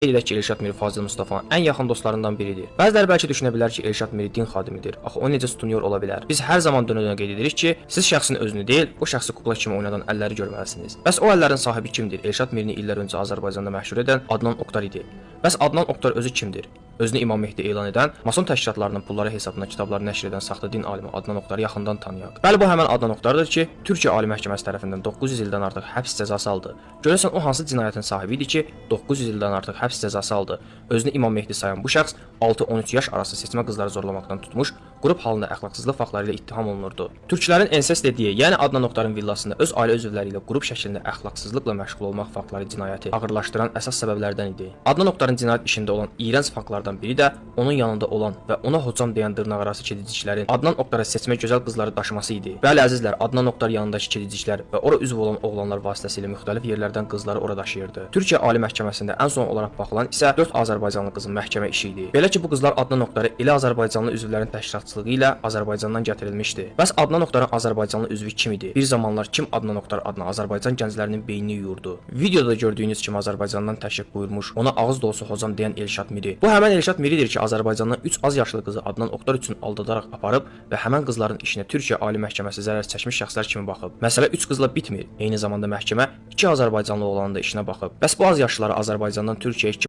Deyirlər ki, Elşad Miri Fazil Mustafanın ən yaxın dostlarından biridir. Bəziləri bəlkə düşünə bilər ki, Elşad Miri din xadimidir. Axı o necə sütunyor ola bilər? Biz hər zaman dönə-dönə qeyd edirik ki, siz şəxsin özünü deyil, o şəxsi kukla kimi oynadan əlləri görməlisiniz. Bəs o əllərin sahibi kimdir? Elşad Mirini illər öncə Azərbaycanda məşhur edən Adnan Oktar idi. Bəs Adnan Oktar özü kimdir? Özünü İmam Mehdi elan edən, mason təşkilatlarının pulları hesabına kitablar nəşr edən saxta din alimi Adnan Oktarı yaxından tanıyaq. Bəli, bu həmin Adnan Oktardır ki, Türkiyə Ali Məhkəməsi tərəfindən 900 ildən artıq həbs cəzası aldı. Görəsən o hansı cinayətin sahibi idi ki, 900 ildən artıq həbs cəzası aldı? Özünü İmam Mehdi sayan bu şəxs 6-13 yaş arası seçmə qızları zorlamaqdan tutmuş, qrup halında əxlaqsızlıq faktları ilə ittiham olunurdu. Türklərin ensest dediyi, yəni Adnan Oktarın villasında öz ailə üzvləri ilə qrup şəklində əxlaqsızlıqla məşğul olmaq faktları cinayəti ağırlaşdıran əsas səbəblərdən idi. Adnan Oktarın cinayət işində olan iyrənc faktlardan biri də onun yanında olan və ona hocam deyən dırnaqarası kediciklərin Adnan Oktara seçmə gözəl qızları daşıması idi. Bəli əzizlər, Adnan Oktar yanındakı kediciklər və ora üzv olan oğlanlar vasitəsilə müxtəlif yerlərdən qızları ora daşıyırdı. Türkiyə Ali Məhkəməsində ən son olaraq baxılan isə 4 Azərbaycanlı qızın məhkəmə işi idi. Belə ki, bu qızlar Adnan Oktarı elə Azərbaycanlı üzvlərin təşkilatçılığı ilə Azərbaycandan gətirilmişdi. Bəs Adnan Oktarın Azərbaycanlı üzvü kim idi? Bir zamanlar kim Adnan Oktar adına Azərbaycan gənclərinin beynini yuyurdu? Videoda gördüyünüz kimi Azərbaycandan təşrif buyurmuş, ona ağız dolusu hocam deyən Elşad Miri. Bu həmin Elşad Miridir ki, Azərbaycandan 3 az yaşlı qızı Adnan Oktar üçün aldadaraq aparıb və həmin qızların işinə Türkiyə Ali Məhkəməsi zərər çəkmiş şəxslər kimi baxıb. Məsələ 3 qızla bitmir. Eyni zamanda məhkəmə 2 Azərbaycanlı oğlanın da işinə baxıb. Bəs bu az yaşlıları Azərbaycandan Türkiyəyə